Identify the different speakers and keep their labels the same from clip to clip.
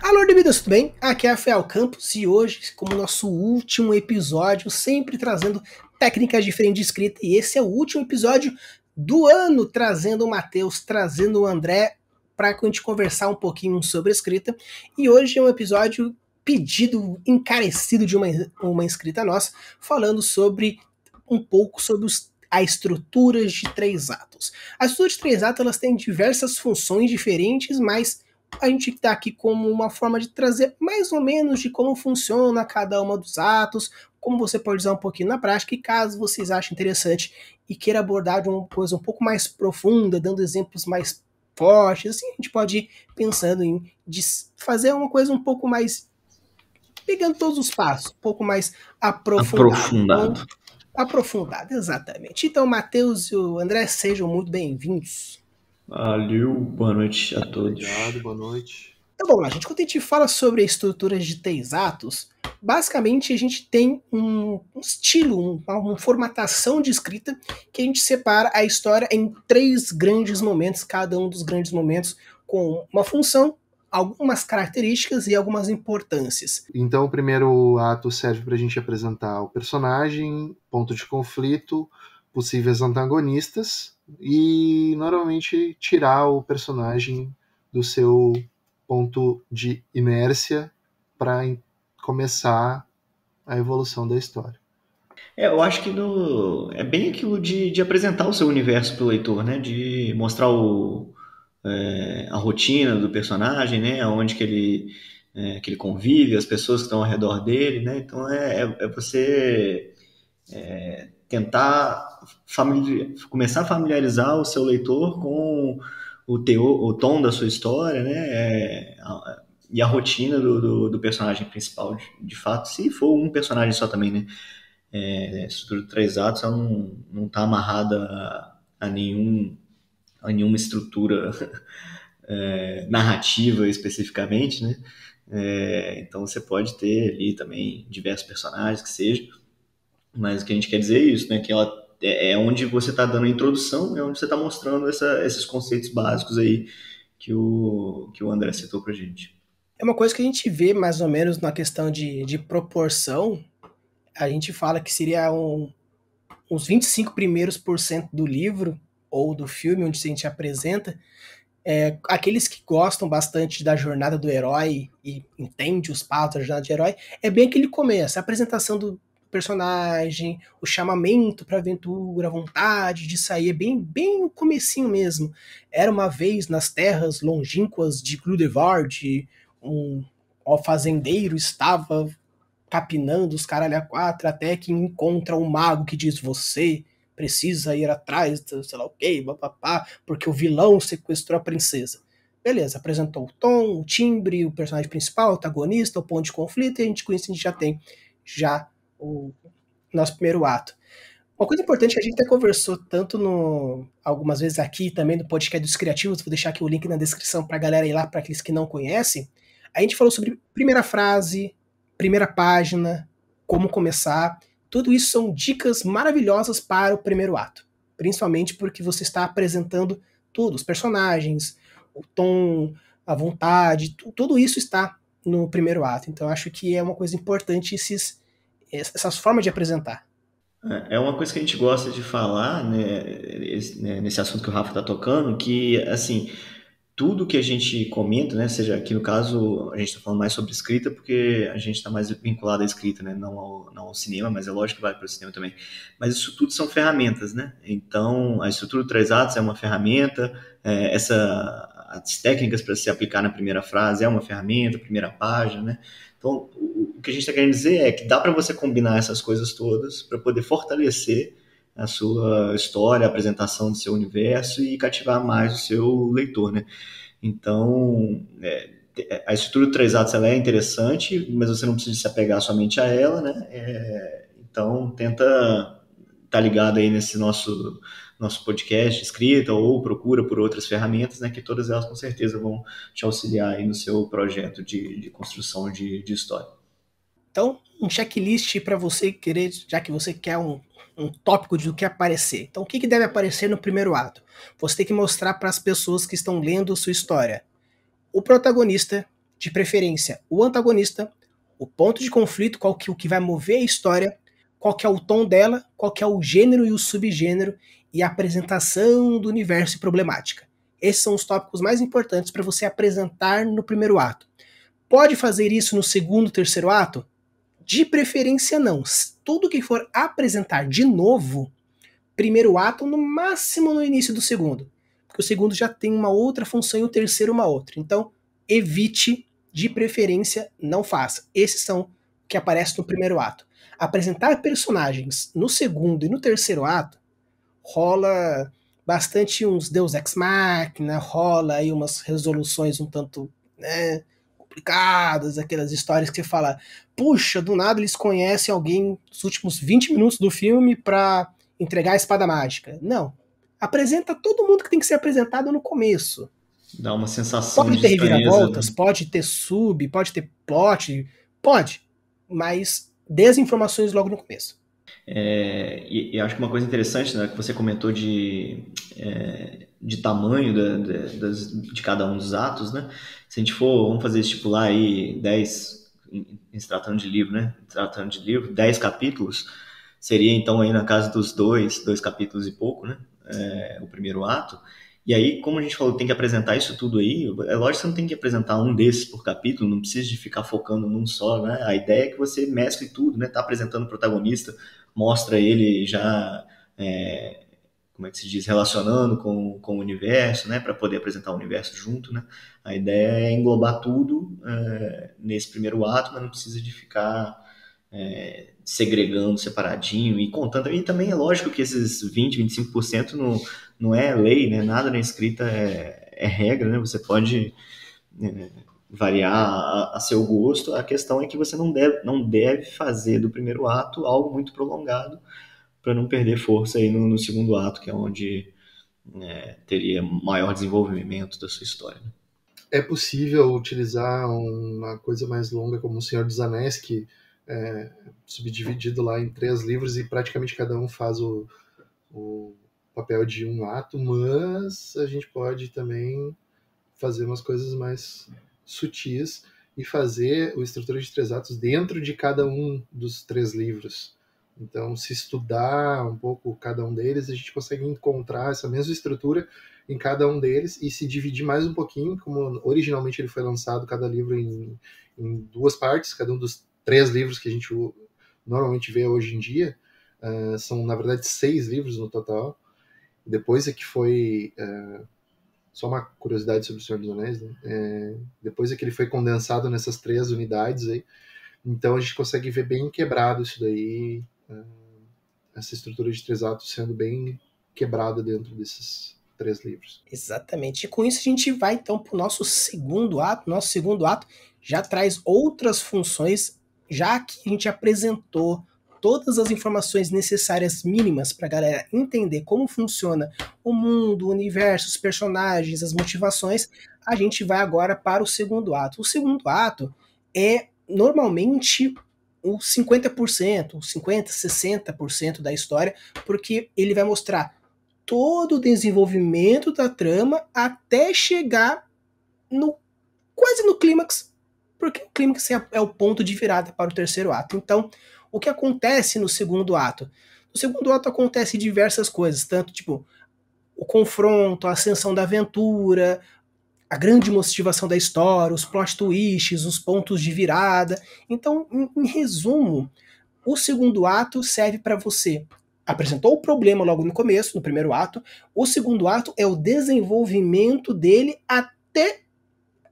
Speaker 1: Alô, Debidas, tudo bem? Aqui é Rafael Campos e hoje, como nosso último episódio, sempre trazendo técnicas diferentes de escrita, e esse é o último episódio do ano, trazendo o Matheus, trazendo o André, para a gente conversar um pouquinho sobre escrita. E hoje é um episódio pedido, encarecido de uma inscrita nossa, falando sobre um pouco sobre a estrutura de 3 atos. As estruturas de 3 atos elas têm diversas funções diferentes, mas a gente está aqui como uma forma de trazer mais ou menos de como funciona cada uma dos atos, como você pode usar um pouquinho na prática, e caso vocês achem interessante e queira abordar de uma coisa um pouco mais profunda, dando exemplos mais fortes, assim, a gente pode ir pensando em fazer uma coisa um pouco mais, pegando todos os passos, um pouco mais aprofundado. Então, aprofundado, exatamente. Então, Matheus e o André, sejam muito bem-vindos.
Speaker 2: Valeu, boa noite a todos.
Speaker 3: Obrigado, boa noite.
Speaker 1: Então vamos lá, gente. Quando a gente fala sobre estruturas de 3 atos, basicamente a gente tem um estilo, uma formatação de escrita que a gente separa a história em 3 grandes momentos, cada um dos grandes momentos com uma função, algumas características e algumas importâncias.
Speaker 3: Então o primeiro ato serve para a gente apresentar o personagem, ponto de conflito, possíveis antagonistas e normalmente tirar o personagem do seu ponto de inércia para começar a evolução da história.
Speaker 2: Eu acho que é bem aquilo de apresentar o seu universo para o leitor, né? De mostrar a rotina do personagem, né? Onde que ele convive, as pessoas que estão ao redor dele, né? Então é você tentar começar a familiarizar o seu leitor com o tom da sua história, né? E a rotina do personagem principal, de fato, se for um personagem só também, né? A estrutura de 3 atos ela não está amarrada a nenhuma estrutura narrativa especificamente, né? Então você pode ter ali também diversos personagens que seja, mas o que a gente quer dizer é isso, né? Que ela é onde você está dando a introdução, é onde você está mostrando esses conceitos básicos aí que o André citou pra gente.
Speaker 1: É uma coisa que a gente vê mais ou menos na questão de proporção. A gente fala que seria uns 25 primeiros por cento do livro ou do filme onde a gente apresenta, aqueles que gostam bastante da jornada do herói e entende os passos da jornada do herói, é bem aquele começo, a apresentação do personagem, o chamamento para aventura, a vontade de sair, é bem o comecinho mesmo. Era uma vez nas terras longínquas de Gludevard, um fazendeiro estava capinando os caralho a 4 até que encontra um mago que diz: você precisa ir atrás, sei lá o que, papapá, porque o vilão sequestrou a princesa. Beleza, apresentou o tom, o timbre, o personagem principal, o antagonista, o ponto de conflito, e com isso a gente já tem o nosso primeiro ato. Uma coisa importante que a gente até conversou tanto algumas vezes aqui também no podcast dos criativos, vou deixar aqui o link na descrição pra galera ir lá, para aqueles que não conhecem. A gente falou sobre primeira frase, primeira página, como começar. Tudo isso são dicas maravilhosas para o primeiro ato. Principalmente porque você está apresentando tudo, os personagens, o tom, a vontade, tudo isso está no primeiro ato. Então acho que é uma coisa importante essas formas de apresentar.
Speaker 2: É uma coisa que a gente gosta de falar, né, nesse assunto que o Rafa está tocando, que, assim, tudo que a gente comenta, né, seja aqui no caso, a gente está falando mais sobre escrita, porque a gente está mais vinculado à escrita, né, não ao cinema, mas é lógico que vai para o cinema também. Mas isso tudo são ferramentas, né? Então, a estrutura de 3 atos é uma ferramenta, as técnicas para se aplicar na primeira frase é uma ferramenta, primeira página, né? Então, o que a gente está querendo dizer é que dá para você combinar essas coisas todas para poder fortalecer a sua história, a apresentação do seu universo e cativar mais o seu leitor, né? Então, a estrutura de 3 atos ela é interessante, mas você não precisa se apegar somente a ela, né? Então, tenta estar ligado aí nesse nosso podcast de escrita ou procura por outras ferramentas, né? Que todas elas com certeza vão te auxiliar aí no seu projeto de construção de história.
Speaker 1: Então, um checklist para você querer, já que você quer um tópico do que aparecer. Então, o que deve aparecer no primeiro ato? Você tem que mostrar para as pessoas que estão lendo sua história o protagonista De preferência, o antagonista, o ponto de conflito, o que vai mover a história, qual que é o tom dela, qual que é o gênero e o subgênero, e a apresentação do universo e problemática. Esses são os tópicos mais importantes para você apresentar no primeiro ato. Pode fazer isso no segundo, terceiro ato? De preferência não. Tudo que for apresentar de novo, primeiro ato, no máximo no início do segundo. Porque o segundo já tem uma outra função e o terceiro uma outra. Então, evite, de preferência, não faça. Esses são que aparecem no primeiro ato. Apresentar personagens no segundo e no terceiro ato, rola bastante uns Deus Ex Machina, rola aí umas resoluções um tanto, né, complicadas, aquelas histórias que você fala, puxa, do nada eles conhecem alguém nos últimos 20 minutos do filme pra entregar a espada mágica. Não. Apresenta todo mundo que tem que ser apresentado no começo.
Speaker 2: Dá uma sensação
Speaker 1: pode
Speaker 2: de
Speaker 1: ter
Speaker 2: estranheza.
Speaker 1: reviravoltas, pode ter pode ter plot, pode, mas dê as informações logo no começo.
Speaker 2: E acho que uma coisa interessante, né, que você comentou de tamanho de cada um dos atos, né? Se a gente for, vamos fazer estipular aí 10, em se tratando de livro, né? Tratando de livro, 10 capítulos, seria então aí na casa dos dois capítulos e pouco, né? O primeiro ato. E aí, como a gente falou, tem que apresentar isso tudo aí, é lógico que você não tem que apresentar um desses por capítulo, não precisa de ficar focando num só, né? A ideia é que você mescle tudo, né? Tá apresentando o protagonista, mostra ele já, como é que se diz, relacionando com o universo, né? Para poder apresentar o universo junto, né? A ideia é englobar tudo nesse primeiro ato, mas não precisa de ficar segregando separadinho e contando. E também é lógico que esses 20, 25% não é lei, né? Nada na escrita é regra, né? Você pode variar a seu gosto. A questão é que você não deve fazer do primeiro ato algo muito prolongado para não perder força aí no segundo ato, que é onde teria maior desenvolvimento da sua história.
Speaker 3: É possível utilizar uma coisa mais longa como O Senhor dos Anéis, que é subdividido lá em 3 livros e praticamente cada um faz o papel de um ato, mas a gente pode também fazer umas coisas mais sutis e fazer a estrutura de 3 atos dentro de cada um dos 3 livros. Então, se estudar um pouco cada um deles, a gente consegue encontrar essa mesma estrutura em cada um deles e se dividir mais um pouquinho, como originalmente ele foi lançado, cada livro em 2 partes, cada um dos 3 livros que a gente normalmente vê hoje em dia. São, na verdade, 6 livros no total. Depois é que foi... só uma curiosidade sobre o Senhor dos Anéis, né? Depois é que ele foi condensado nessas 3 unidades aí. Então a gente consegue ver bem quebrado isso daí, essa estrutura de 3 atos sendo bem quebrada dentro desses 3 livros.
Speaker 1: Exatamente. E com isso a gente vai então para o nosso segundo ato. Nosso segundo ato já traz outras funções, já que a gente apresentou todas as informações necessárias mínimas para a galera entender como funciona o mundo, o universo, os personagens, as motivações. A gente vai agora para o segundo ato. O segundo ato é normalmente o 50%, o 50%, 60% da história, porque ele vai mostrar todo o desenvolvimento da trama até chegar quase no clímax, porque o clímax é o ponto de virada para o terceiro ato. Então, o que acontece no segundo ato? No segundo ato acontece diversas coisas, tanto tipo o confronto, a ascensão da aventura, a grande motivação da história, os plot twists, os pontos de virada. Então, em resumo, o segundo ato serve para você. Apresentou o problema logo no começo, no primeiro ato. O segundo ato é o desenvolvimento dele até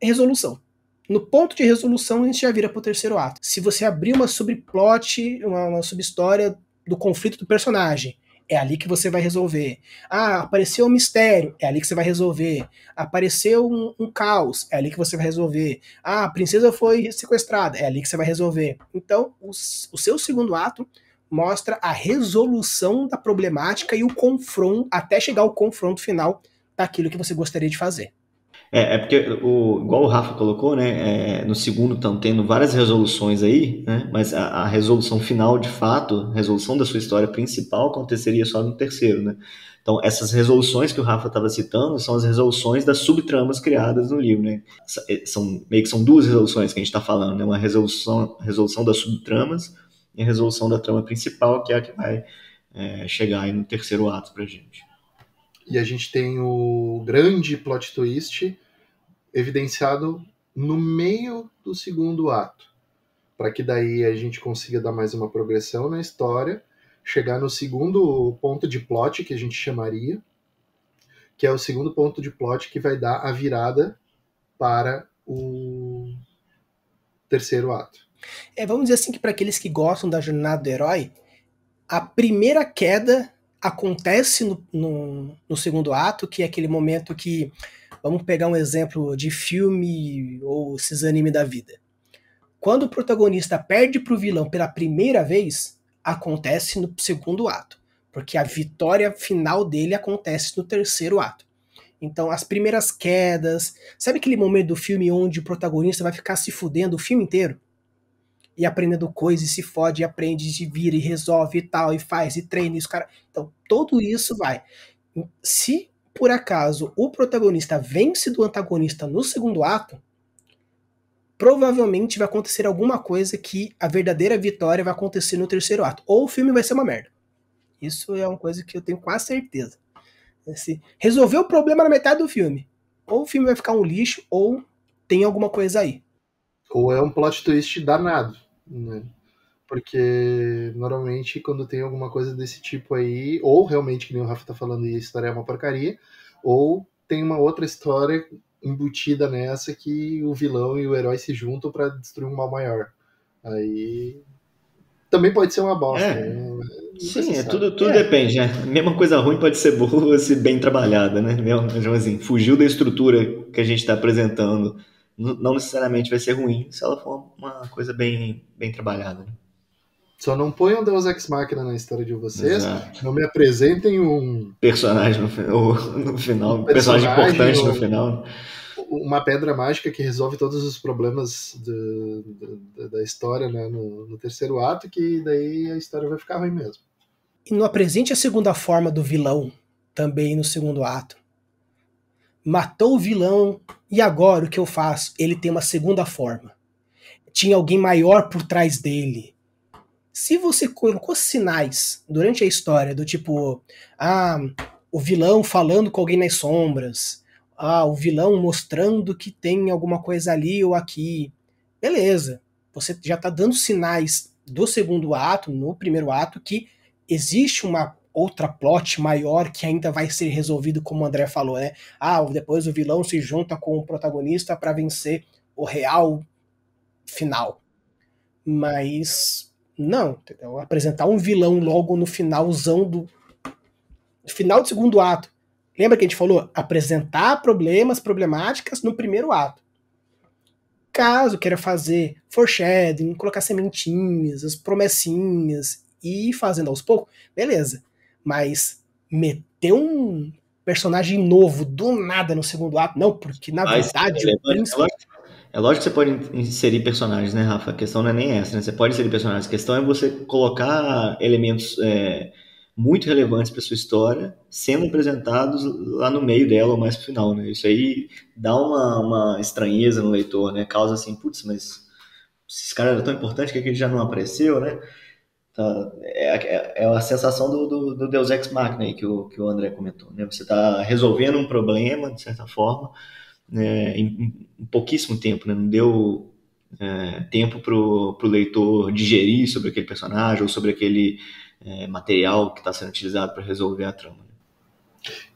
Speaker 1: resolução. No ponto de resolução, a gente já vira pro terceiro ato. Se você abrir uma subplot, uma subhistória do conflito do personagem, é ali que você vai resolver. Apareceu um mistério, é ali que você vai resolver. Apareceu um caos, é ali que você vai resolver. A princesa foi sequestrada, é ali que você vai resolver. Então, o seu segundo ato mostra a resolução da problemática e o confronto, até chegar ao confronto final daquilo que você gostaria de fazer.
Speaker 2: É porque, igual o Rafa colocou, né, no segundo estão tendo várias resoluções aí, né, mas a resolução final, de fato, a resolução da sua história principal aconteceria só no terceiro, né. Então, essas resoluções que o Rafa estava citando são as resoluções das subtramas criadas no livro, né. Meio que são duas resoluções que a gente está falando, né, uma resolução das subtramas e a resolução da trama principal, que é a que vai chegar aí no terceiro ato pra gente.
Speaker 3: E a gente tem o grande plot twist evidenciado no meio do segundo ato, para que daí a gente consiga dar mais uma progressão na história, chegar no segundo ponto de plot, que a gente chamaria, que é o segundo ponto de plot que vai dar a virada para o terceiro ato.
Speaker 1: Vamos dizer assim que para aqueles que gostam da jornada do herói, a primeira queda acontece no segundo ato, que é aquele momento que, vamos pegar um exemplo de filme ou esses anime da vida. Quando o protagonista perde para o vilão pela primeira vez, acontece no segundo ato, porque a vitória final dele acontece no terceiro ato. Então, as primeiras quedas, sabe aquele momento do filme onde o protagonista vai ficar se fudendo o filme inteiro? E aprendendo coisas, e se fode, e aprende, e vira, e resolve, e tal, e faz, e treina, isso, cara. Então, tudo isso vai. Se, por acaso, o protagonista vence do antagonista no segundo ato, provavelmente vai acontecer alguma coisa que a verdadeira vitória vai acontecer no terceiro ato. Ou o filme vai ser uma merda. Isso é uma coisa que eu tenho quase certeza. Se resolver o problema na metade do filme, ou o filme vai ficar um lixo, ou tem alguma coisa aí.
Speaker 3: Ou é um plot twist danado, né? Porque normalmente quando tem alguma coisa desse tipo aí, ou realmente, que nem o Rafa tá falando, e a história é uma porcaria, ou tem uma outra história embutida nessa que o vilão e o herói se juntam para destruir um mal maior. Aí também pode ser uma bosta, né?
Speaker 2: Sim, tudo depende, né? A mesma coisa ruim pode ser boa se bem trabalhada, né? Mesmo assim, fugiu da estrutura que a gente está apresentando, não necessariamente vai ser ruim se ela for uma coisa bem trabalhada. Né?
Speaker 3: Só não ponham Deus Ex Machina na história de vocês.
Speaker 2: Exato.
Speaker 3: Não me apresentem um
Speaker 2: personagem no final, um personagem importante no final.
Speaker 3: Uma pedra mágica que resolve todos os problemas da história, né, no terceiro ato, que daí a história vai ficar ruim mesmo.
Speaker 1: E não apresente a segunda forma do vilão também no segundo ato. Matou o vilão, e agora o que eu faço? Ele tem uma segunda forma. Tinha alguém maior por trás dele. Se você colocou sinais durante a história do tipo, o vilão falando com alguém nas sombras, o vilão mostrando que tem alguma coisa ali ou aqui, beleza. Você já está dando sinais do segundo ato, no primeiro ato, que existe uma outra plot maior que ainda vai ser resolvido, como o André falou, né? Depois o vilão se junta com o protagonista para vencer o real final. Mas não, entendeu? Apresentar um vilão logo no finalzão do final do segundo ato. Lembra que a gente falou? Apresentar problemáticas no primeiro ato. Caso queira fazer foreshadowing, colocar sementinhas, as promessinhas e ir fazendo aos poucos, beleza. Mas meter um personagem novo do nada no segundo ato, não, porque na verdade o príncipe...
Speaker 2: É lógico que você pode inserir personagens, né, Rafa? A questão não é nem essa, né? Você pode inserir personagens. A questão é você colocar elementos muito relevantes para sua história sendo apresentados lá no meio dela ou mais pro final, né? Isso aí dá uma estranheza no leitor, né? Causa assim, putz, mas esse cara era tão importante que ele já não apareceu, né? Tá, é a sensação do Deus Ex Machina aí que o André comentou, né? Você está resolvendo um problema, de certa forma, em pouquíssimo tempo, né? Não deu tempo pro leitor digerir sobre aquele personagem ou sobre aquele material que está sendo utilizado para resolver a trama.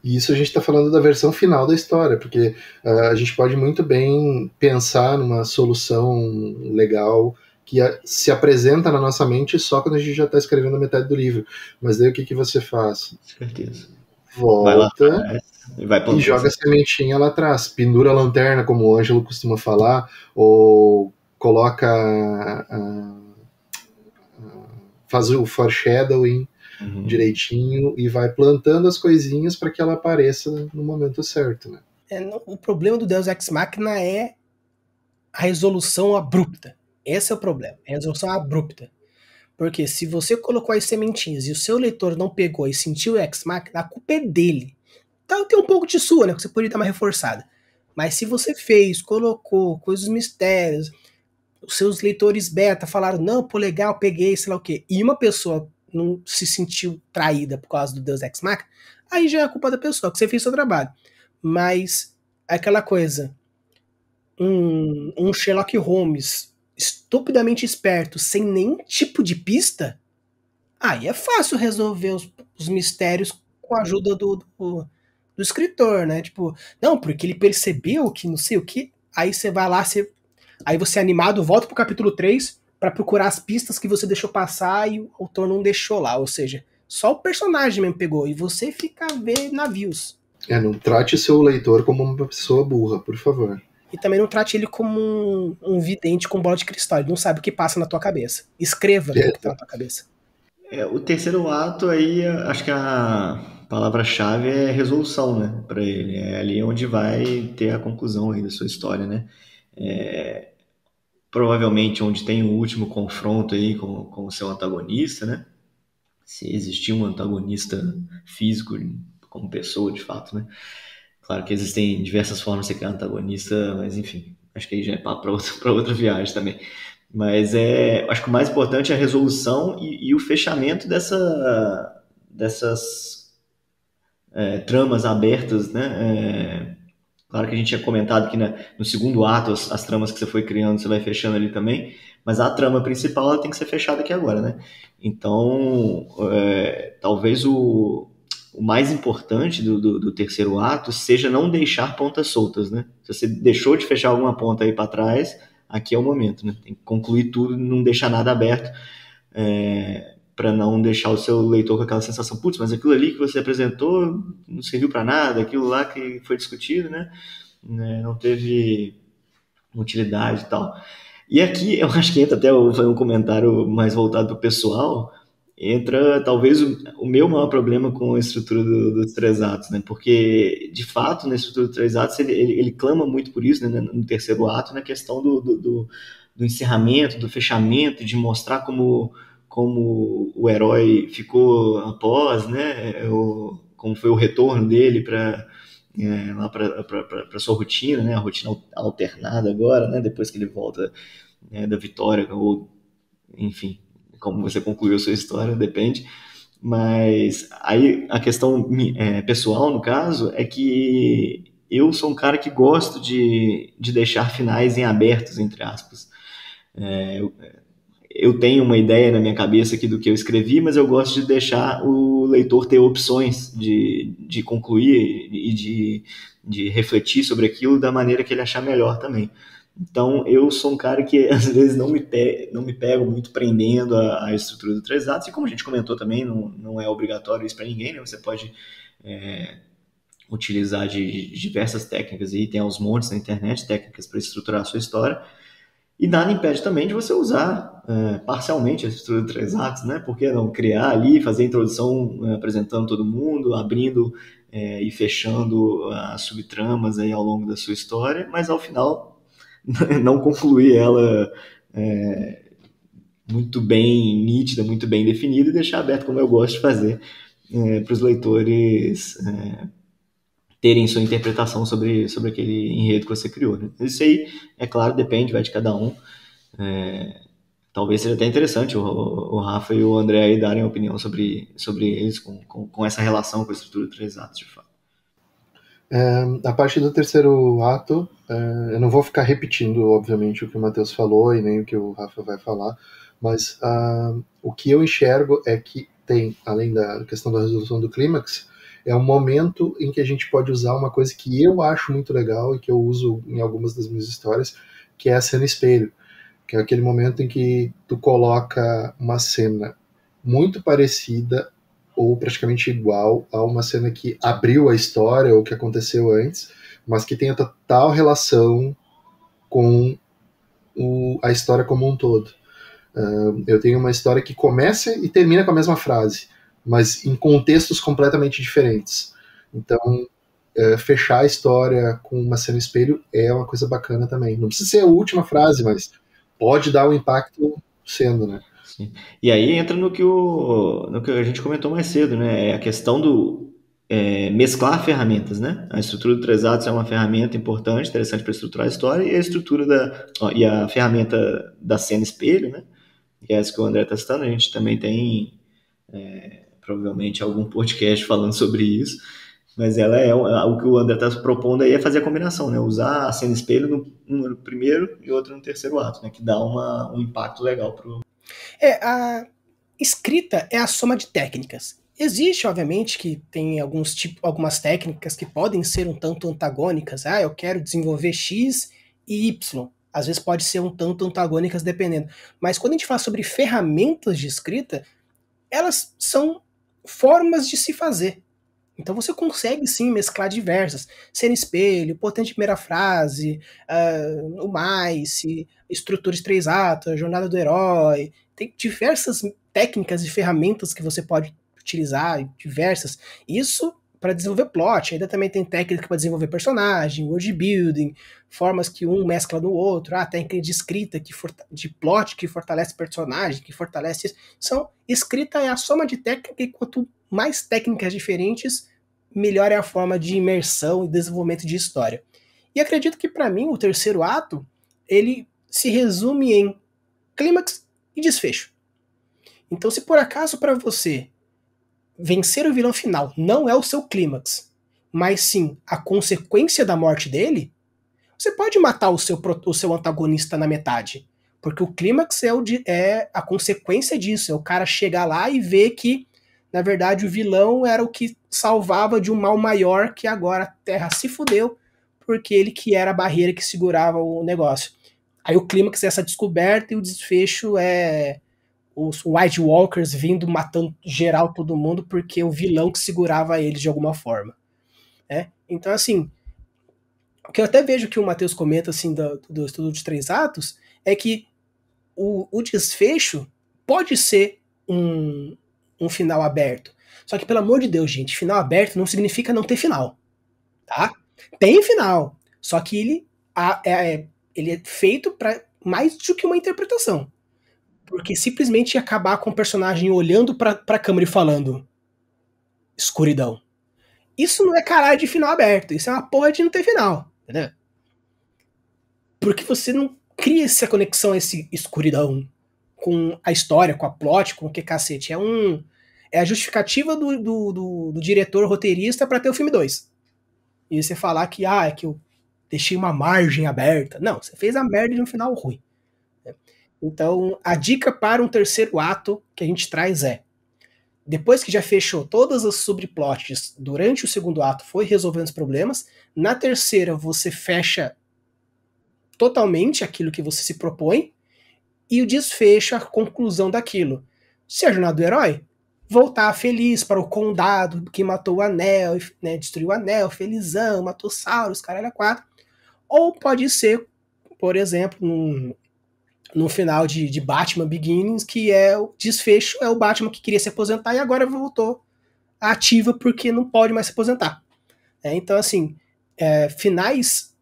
Speaker 3: E isso a gente está falando da versão final da história, porque a gente pode muito bem pensar numa solução legal que se apresenta na nossa mente só quando a gente já está escrevendo a metade do livro. Mas daí o que você faz?
Speaker 2: Com certeza.
Speaker 3: Volta e joga a sementinha lá atrás. Pendura a lanterna, como o Ângelo costuma falar, ou coloca... faz o foreshadowing direitinho e vai plantando as coisinhas para que ela apareça no momento certo, né?
Speaker 1: O problema do Deus Ex Machina é a resolução abrupta. Esse é o problema, é a resolução abrupta. Porque se você colocou as sementinhas e o seu leitor não pegou e sentiu o Ex Machina, a culpa é dele. Então tem um pouco de sua, né? Que você poderia dar uma reforçada. Mas se você fez, colocou coisas mistérios, os seus leitores beta falaram, não, pô, legal, peguei, sei lá o quê, e uma pessoa não se sentiu traída por causa do Deus Ex Machina, aí já é a culpa da pessoa, que você fez o seu trabalho. Mas aquela coisa, um Sherlock Holmes estupidamente esperto, sem nenhum tipo de pista, aí é fácil resolver os mistérios com a ajuda do escritor, né? Tipo, não, porque ele percebeu que não sei o que, aí você vai lá, aí você animado volta pro capítulo 3 para procurar as pistas que você deixou passar e o autor não deixou lá, ou seja, só o personagem mesmo pegou, e você fica a ver navios.
Speaker 3: Não trate seu leitor como uma pessoa burra, por favor.
Speaker 1: E também não trate ele como um vidente com bola de cristal. Ele não sabe o que passa na tua cabeça. Escreva o que tá na tua cabeça.
Speaker 2: O terceiro ato aí, acho que a palavra-chave é resolução, né, para ele. É ali onde vai ter a conclusão aí da sua história, né. Provavelmente onde tem o último confronto aí com o seu antagonista, né. Se existir um antagonista físico como pessoa, de fato, né. Claro que existem diversas formas de você criar antagonista, mas enfim, acho que aí já é papo para outra viagem também. Mas acho que o mais importante é a resolução e o fechamento dessas tramas abertas, né? Claro que a gente tinha comentado que no segundo ato as tramas que você foi criando você vai fechando ali também, mas a trama principal ela tem que ser fechada aqui agora, né? Então, talvez o mais importante do terceiro ato seja não deixar pontas soltas, né? Se você deixou de fechar alguma ponta aí para trás, aqui é o momento, né? Tem que concluir tudo, não deixar nada aberto, para não deixar o seu leitor com aquela sensação, putz, mas aquilo ali que você apresentou não serviu para nada, aquilo lá que foi discutido, né? Não teve utilidade e tal. E aqui eu acho que entra até um comentário mais voltado para o pessoal, entra talvez o meu maior problema com a estrutura dos três atos, né? Porque, de fato, na estrutura dos três atos, ele clama muito por isso, né? No terceiro ato, na questão do encerramento, do fechamento, de mostrar como o herói ficou após, né? Como foi o retorno dele para sua rotina, né? A rotina alternada agora, né? Depois que ele volta da vitória, ou enfim, como você concluiu a sua história, depende. Mas aí a questão pessoal, no caso, é que eu sou um cara que gosto de deixar finais em abertos, entre aspas. Eu tenho uma ideia na minha cabeça aqui do que eu escrevi, mas eu gosto de deixar o leitor ter opções de concluir e de refletir sobre aquilo da maneira que ele achar melhor também. Então, eu sou um cara que, às vezes, não me pego muito prendendo a estrutura do três atos, e como a gente comentou também, não é obrigatório isso para ninguém, né? Você pode utilizar de diversas técnicas, e tem aos montes na internet, técnicas para estruturar a sua história, e nada impede também de você usar parcialmente a estrutura do três atos, né? Por que não criar ali, fazer a introdução apresentando todo mundo, abrindo e fechando as subtramas aí ao longo da sua história, mas ao final não concluir ela muito bem nítida, muito bem definida, e deixar aberto, como eu gosto de fazer, para os leitores terem sua interpretação sobre aquele enredo que você criou, né? Isso aí, é claro, depende, vai de cada um. Talvez seja até interessante o Rafa e o André aí darem opinião sobre eles com essa relação com a estrutura de três atos, de fato.
Speaker 3: A parte do terceiro ato, eu não vou ficar repetindo, obviamente, o que o Matheus falou e nem o que o Rafa vai falar, mas o que eu enxergo é que tem, além da questão da resolução do clímax, é um momento em que a gente pode usar uma coisa que eu acho muito legal e que eu uso em algumas das minhas histórias, que é a cena espelho, que é aquele momento em que tu coloca uma cena muito parecida ou praticamente igual a uma cena que abriu a história ou que aconteceu antes, mas que tenha total relação com a história como um todo. Eu tenho uma história que começa e termina com a mesma frase, mas em contextos completamente diferentes. Então, fechar a história com uma cena espelho é uma coisa bacana também. Não precisa ser a última frase, mas pode dar um impacto sendo, né?
Speaker 2: Sim. E aí entra no que a gente comentou mais cedo, né? É a questão do mesclar ferramentas, né? A estrutura do Três Atos é uma ferramenta importante, interessante para estruturar a história, e a estrutura e a ferramenta da cena espelho, né? Que é essa que o André está citando, a gente também tem provavelmente algum podcast falando sobre isso, mas ela o que o André está propondo aí é fazer a combinação, né? Usar a cena espelho no primeiro e outro no terceiro ato, né? Que dá um impacto legal pro...
Speaker 1: A escrita é a soma de técnicas. Existe, obviamente, que tem algumas técnicas que podem ser um tanto antagônicas. Eu quero desenvolver X e Y. Às vezes pode ser um tanto antagônicas, dependendo. Mas quando a gente fala sobre ferramentas de escrita, elas são formas de se fazer. Então você consegue sim mesclar diversas. Cena espelho, potente primeira frase, o mais, estrutura de 3 atos, jornada do herói. Tem diversas técnicas e ferramentas que você pode utilizar, diversas. Isso para desenvolver plot. Ainda também tem técnica para desenvolver personagem, world building, formas que um mescla no outro, técnica de escrita, de plot que fortalece personagem, que fortalece... Escrita é a soma de técnica, e quanto mais técnicas diferentes, melhor é a forma de imersão e desenvolvimento de história. E acredito que para mim o terceiro ato, ele se resume em clímax e desfecho. Então se por acaso para você vencer o vilão final não é o seu clímax, mas sim a consequência da morte dele, você pode matar o seu antagonista na metade. Porque o clímax é a consequência disso. É o cara chegar lá e ver que, na verdade, o vilão era o que salvava de um mal maior, que agora a Terra se fudeu, porque ele que era a barreira que segurava o negócio. Aí o clímax é essa descoberta e o desfecho é os White Walkers vindo matando geral todo mundo porque o vilão que segurava eles de alguma forma. Então, assim, o que eu até vejo que o Matheus comenta assim, do estudo de 3 atos é que o desfecho pode ser um final aberto. Só que, pelo amor de Deus, gente, final aberto não significa não ter final. Tá? Tem final. Só que ele é feito para mais do que uma interpretação. Porque simplesmente acabar com o personagem olhando pra câmera e falando escuridão. Isso não é caralho de final aberto. Isso é uma porra de não ter final. Entendeu? Porque você não cria essa conexão, esse escuridão com a história, com a plot, com o que cacete. É a justificativa do diretor roteirista para ter o filme 2. E você falar que, é que eu deixei uma margem aberta. Não, você fez a merda de um final ruim. Então, a dica para um terceiro ato que a gente traz é: depois que já fechou todas as subplots durante o segundo ato, foi resolvendo os problemas, na terceira você fecha totalmente aquilo que você se propõe, e o desfecho, a conclusão daquilo. Se é a jornada do herói, voltar feliz para o condado que matou o anel, né, destruiu o anel, felizão, matou Sauros, caralho a 4. Ou pode ser, por exemplo, no final de Batman Begins, que é o desfecho, é o Batman que queria se aposentar e agora voltou ativa porque não pode mais se aposentar. Então, assim, finais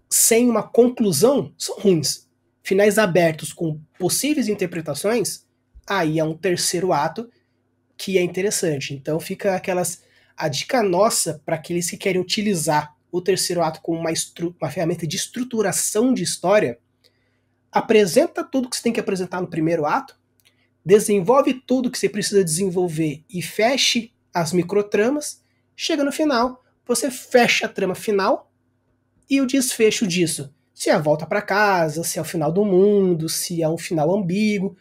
Speaker 1: sem uma conclusão são ruins. Finais abertos com possíveis interpretações, aí é um terceiro ato que é interessante. Então fica a dica nossa para aqueles que querem utilizar o terceiro ato como uma ferramenta de estruturação de história: apresenta tudo que você tem que apresentar no primeiro ato, desenvolve tudo que você precisa desenvolver e feche as microtramas. Chega no final, você fecha a trama final e o desfecho disso. Se é a volta para casa, se é o final do mundo, se é um final ambíguo,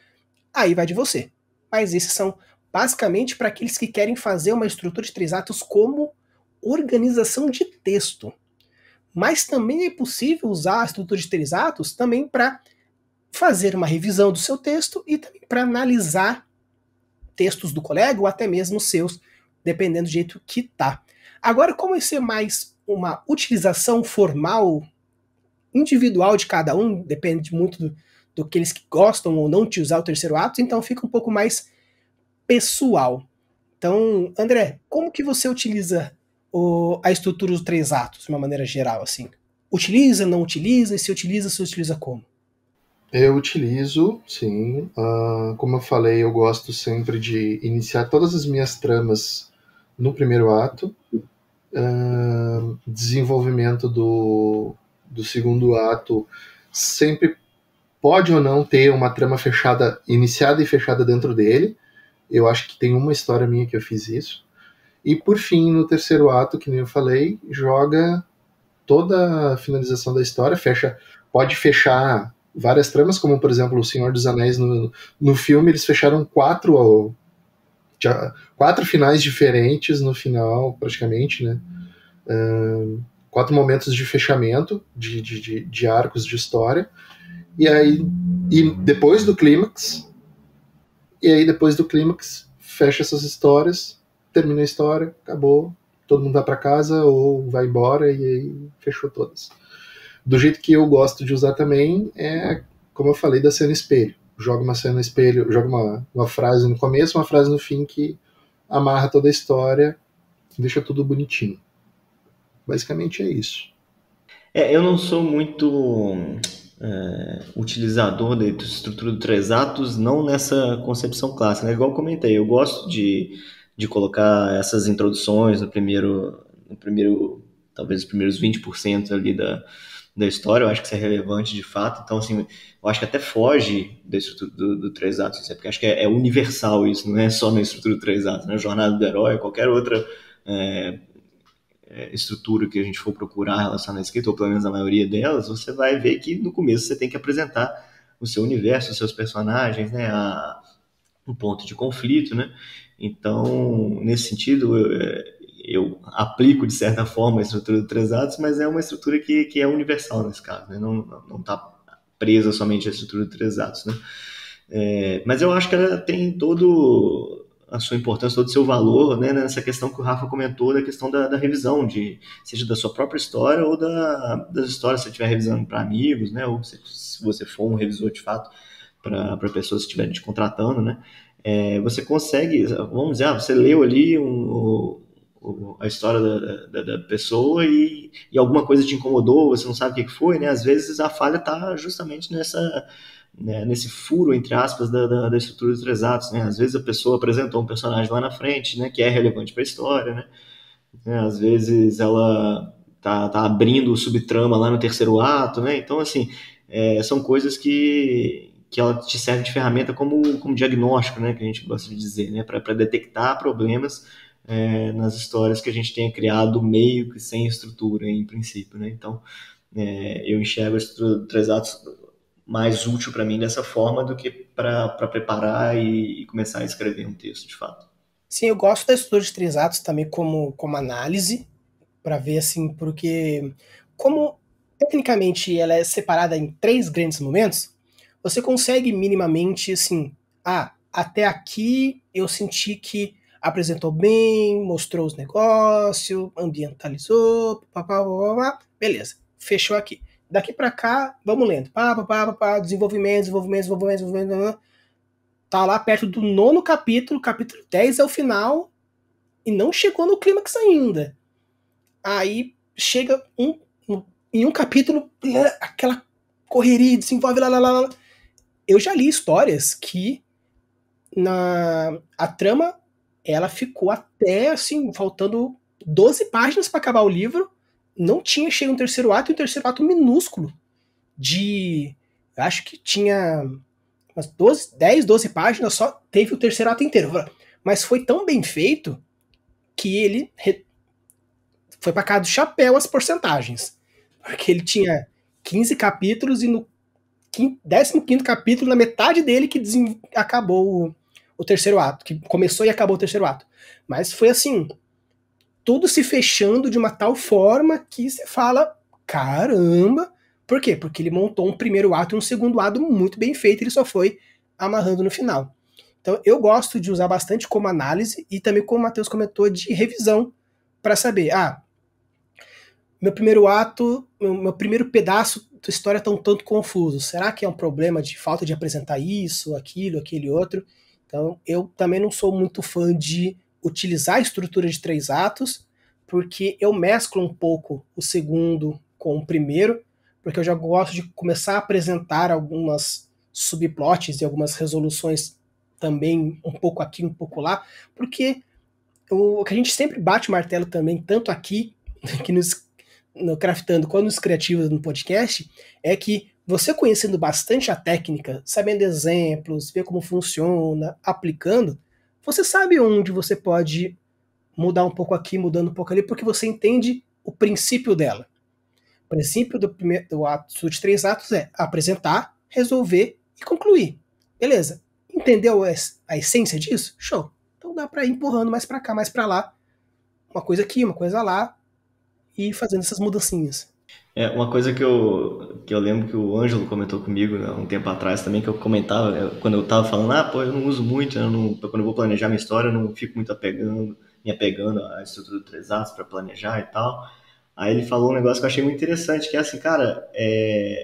Speaker 1: aí vai de você. Mas esses são basicamente para aqueles que querem fazer uma estrutura de 3 atos como organização de texto. Mas também é possível usar a estrutura de 3 atos também para fazer uma revisão do seu texto e também para analisar textos do colega ou até mesmo os seus, dependendo do jeito que tá. Agora, como isso é mais uma utilização formal, individual de cada um, depende muito do que eles gostam ou não de usar o terceiro ato, então fica um pouco mais pessoal. Então, André, como que você utiliza a estrutura dos 3 atos, de uma maneira geral, assim? Utiliza, não utiliza? E se utiliza como?
Speaker 3: Eu utilizo, sim. Como eu falei, eu gosto sempre de iniciar todas as minhas tramas no primeiro ato. Desenvolvimento do segundo ato sempre pode ou não ter uma trama fechada, iniciada e fechada dentro dele. Eu acho que tem uma história minha que eu fiz isso. E por fim, no terceiro ato, que nem eu falei, joga toda a finalização da história, pode fechar várias tramas, como por exemplo o Senhor dos Anéis no filme, eles fecharam 4 finais diferentes no final, praticamente, né? 4 momentos de fechamento de arcos de história. E depois do clímax, fecha essas histórias, termina a história, acabou, todo mundo vai para casa ou vai embora e aí fechou todas. Do jeito que eu gosto de usar também é, como eu falei, da cena espelho. Joga uma cena espelho, joga uma frase no começo, uma frase no fim que amarra toda a história, deixa tudo bonitinho. Basicamente é isso.
Speaker 2: Eu não sou muito utilizador da estrutura do 3 atos, não nessa concepção clássica, né? Igual eu comentei, eu gosto de colocar essas introduções no primeiro, talvez os primeiros 20% ali da história, eu acho que isso é relevante de fato, então assim, eu acho que até foge da estrutura do 3 atos, porque acho que é universal isso, não é só na estrutura do 3 atos, né? Jornada do Herói, qualquer outra estrutura que a gente for procurar relacionada à escrita, ou pelo menos a maioria delas, você vai ver que no começo você tem que apresentar o seu universo, os seus personagens, né, o ponto de conflito, né? Então, nesse sentido, eu aplico de certa forma a estrutura do 3 atos, mas é uma estrutura que é universal nesse caso, né? Não está presa somente à estrutura do 3 atos, né? Mas eu acho que ela tem todo a sua importância, todo o seu valor, né, nessa questão que o Rafa comentou, da questão da revisão, seja da sua própria história ou das histórias que você estiver revisando para amigos, né, ou se você for um revisor de fato para pessoas que estiverem te contratando, né, você consegue, vamos dizer, você leu ali a história da pessoa e alguma coisa te incomodou, você não sabe o que foi, né, às vezes a falha está justamente nesse furo, entre aspas, da estrutura dos 3 atos, né? Às vezes a pessoa apresentou um personagem lá na frente, né, que é relevante para a história, né? Às vezes ela tá abrindo o subtrama lá no terceiro ato, né? Então, assim, são coisas que ela te serve de ferramenta como diagnóstico, né, que a gente gosta de dizer, né, para detectar problemas nas histórias que a gente tenha criado meio que sem estrutura, em princípio, né? Então, eu enxergo a estrutura dos 3 atos mais útil para mim dessa forma do que para preparar e começar a escrever um texto, de fato.
Speaker 1: Sim, eu gosto da estrutura de 3 atos também como análise, para ver assim, porque como tecnicamente ela é separada em 3 grandes momentos, você consegue minimamente assim, até aqui eu senti que apresentou bem, mostrou os negócios, ambientalizou, beleza, fechou aqui. Daqui para cá, vamos lendo. Desenvolvimento. Tá lá perto do 9º capítulo, capítulo 10 é o final, e não chegou no clímax ainda. Aí chega em um capítulo, aquela correria, desenvolve lá. Eu já li histórias que a trama ela ficou até assim, faltando 12 páginas para acabar o livro, não tinha chegado no terceiro ato, e o terceiro ato minúsculo acho que tinha umas 12 páginas, só teve o terceiro ato inteiro, mas foi tão bem feito que ele foi para cá do chapéu as porcentagens, porque ele tinha 15 capítulos e no 15º capítulo, na metade dele, que acabou o terceiro ato, que começou e acabou o terceiro ato. Mas foi assim, tudo se fechando de uma tal forma que você fala, caramba, por quê? Porque ele montou um primeiro ato e um segundo ato muito bem feito, ele só foi amarrando no final. Então eu gosto de usar bastante como análise e também, como o Matheus comentou, de revisão, para saber, meu primeiro ato, meu primeiro pedaço da história está um tanto confuso. Será que é um problema de falta de apresentar isso, aquilo, aquele outro? Então, eu também não sou muito fã de utilizar a estrutura de 3 atos porque eu mesclo um pouco o segundo com o primeiro, porque eu já gosto de começar a apresentar algumas subplots e algumas resoluções também, um pouco aqui, um pouco lá, porque o que a gente sempre bate o martelo também, tanto aqui, aqui no Craftando, quanto nos Criativos no podcast, é que você conhecendo bastante a técnica, sabendo exemplos, ver como funciona, aplicando, você sabe onde você pode mudar um pouco aqui, mudando um pouco ali, porque você entende o princípio dela. O princípio do ato de 3 atos é apresentar, resolver e concluir. Beleza. Entendeu a essência disso? Show. Então dá para ir empurrando mais para cá, mais para lá. Uma coisa aqui, uma coisa lá. E fazendo essas mudancinhas.
Speaker 2: Uma coisa que eu lembro que o Ângelo comentou comigo, né, um tempo atrás também, que eu comentava, quando eu tava falando, pô, eu não uso muito, quando eu vou planejar minha história, eu não fico muito me apegando à estrutura do 3 atos para planejar e tal. Aí ele falou um negócio que eu achei muito interessante, que é assim, cara,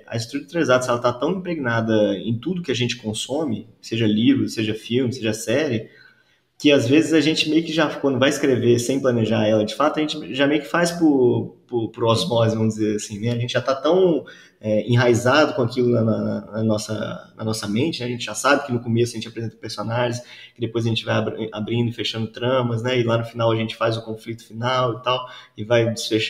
Speaker 2: a estrutura do 3 atos, ela tá tão impregnada em tudo que a gente consome, seja livro, seja filme, seja série, que às vezes a gente meio que já, quando vai escrever sem planejar ela, de fato, a gente já meio que faz por osmose, vamos dizer assim, né? A gente já está tão enraizado com aquilo na nossa mente, né? A gente já sabe que no começo a gente apresenta personagens, que depois a gente vai abrindo e fechando tramas, né? E lá no final a gente faz o conflito final e tal, e vai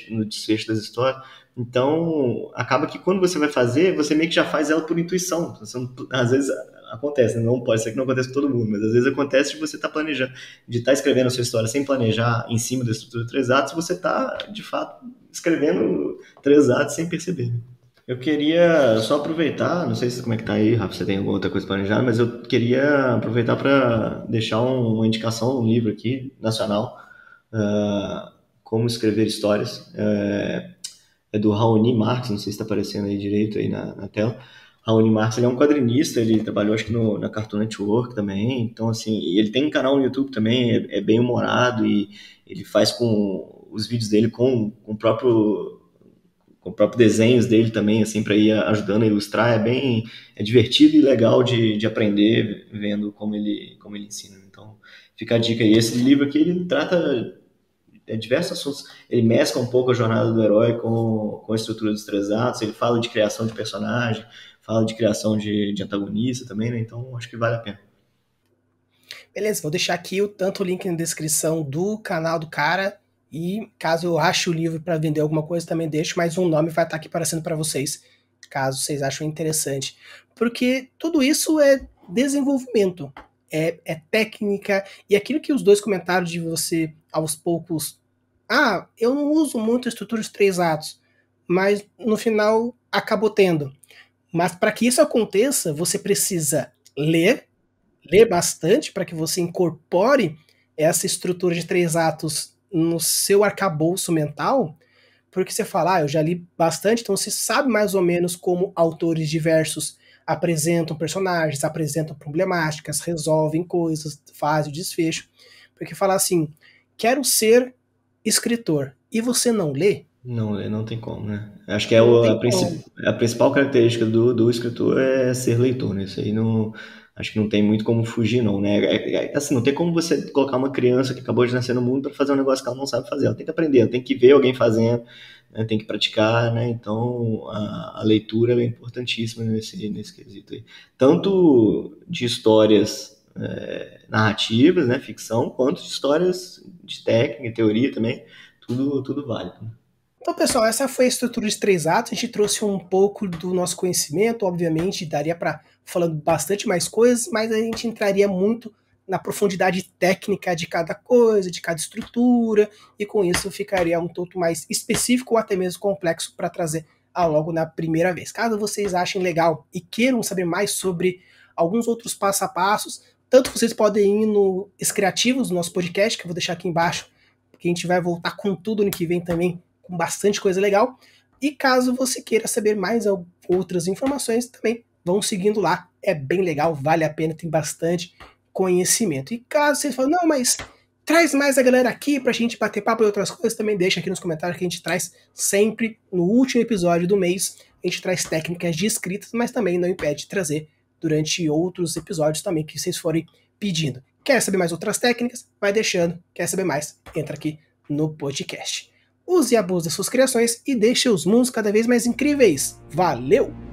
Speaker 2: no desfecho das histórias. Então, acaba que quando você vai fazer, você meio que já faz ela por intuição. Você não, às vezes acontece, não pode ser que não aconteça com todo mundo, mas às vezes acontece de você estar planejando, de estar escrevendo a sua história sem planejar em cima da estrutura de 3 atos, você está, de fato, escrevendo 3 atos sem perceber. Eu queria só aproveitar, não sei como é que tá aí, Rafa, você tem alguma outra coisa planejada, mas eu queria aproveitar para deixar uma indicação, um livro aqui, nacional, Como Escrever Histórias, é do Raoni Marx, não sei se está aparecendo aí direito aí na tela. Raoni Marx, ele é um quadrinista, ele trabalhou acho que na Cartoon Network também, então assim, ele tem um canal no YouTube também, é bem humorado e ele faz com os vídeos dele com o próprio desenhos dele também, assim, para ir ajudando a ilustrar, é divertido e legal de aprender vendo como ele ensina. Então, fica a dica aí. Esse livro aqui, ele trata diversos assuntos, ele mescla um pouco a jornada do herói com a estrutura dos 3 atos, ele fala de criação de personagem, fala de criação de antagonista também, né? Então acho que vale a pena.
Speaker 1: Beleza, vou deixar aqui tanto o link na descrição do canal do cara, e caso eu ache o livro para vender alguma coisa, também deixo, mas um nome vai estar aqui aparecendo para vocês, caso vocês achem interessante. Porque tudo isso é desenvolvimento, é técnica, e aquilo que os dois comentaram de você, aos poucos, eu não uso muito a estrutura de 3 atos, mas no final acabou tendo. Mas para que isso aconteça, você precisa ler bastante para que você incorpore essa estrutura de 3 atos no seu arcabouço mental, porque você fala, eu já li bastante, então você sabe mais ou menos como autores diversos apresentam personagens, apresentam problemáticas, resolvem coisas, fazem o desfecho. Porque falar assim, quero ser escritor, e você não lê?
Speaker 2: Não tem como, né? Acho que a principal característica do escritor é ser leitor, né? Isso aí acho que não tem muito como fugir, não, né? Assim, não tem como você colocar uma criança que acabou de nascer no mundo para fazer um negócio que ela não sabe fazer. Ela tem que aprender, ela tem que ver alguém fazendo, né? Tem que praticar, né? Então, a leitura é importantíssima nesse quesito aí. Tanto de histórias narrativas, né? Ficção, quanto de histórias de técnica, teoria também. Tudo válido.
Speaker 1: Então, pessoal, essa foi a estrutura de 3 atos. A gente trouxe um pouco do nosso conhecimento, obviamente, daria para falando bastante mais coisas, mas a gente entraria muito na profundidade técnica de cada coisa, de cada estrutura, e com isso ficaria um tanto mais específico ou até mesmo complexo para trazer logo na primeira vez. Caso vocês achem legal e queiram saber mais sobre alguns outros passo a passos, tanto vocês podem ir no Criativos, no nosso podcast, que eu vou deixar aqui embaixo, porque a gente vai voltar com tudo no que vem também, com bastante coisa legal. E caso você queira saber mais outras informações, também vão seguindo lá. É bem legal, vale a pena, tem bastante conhecimento. E caso vocês falem, não, mas traz mais a galera aqui pra gente bater papo e outras coisas, também deixa aqui nos comentários que a gente traz sempre, no último episódio do mês, a gente traz técnicas de escrita, mas também não impede de trazer durante outros episódios também que vocês forem pedindo. Quer saber mais outras técnicas? Vai deixando. Quer saber mais? Entra aqui no podcast. Use e abuse das suas criações e deixe os mundos cada vez mais incríveis. Valeu!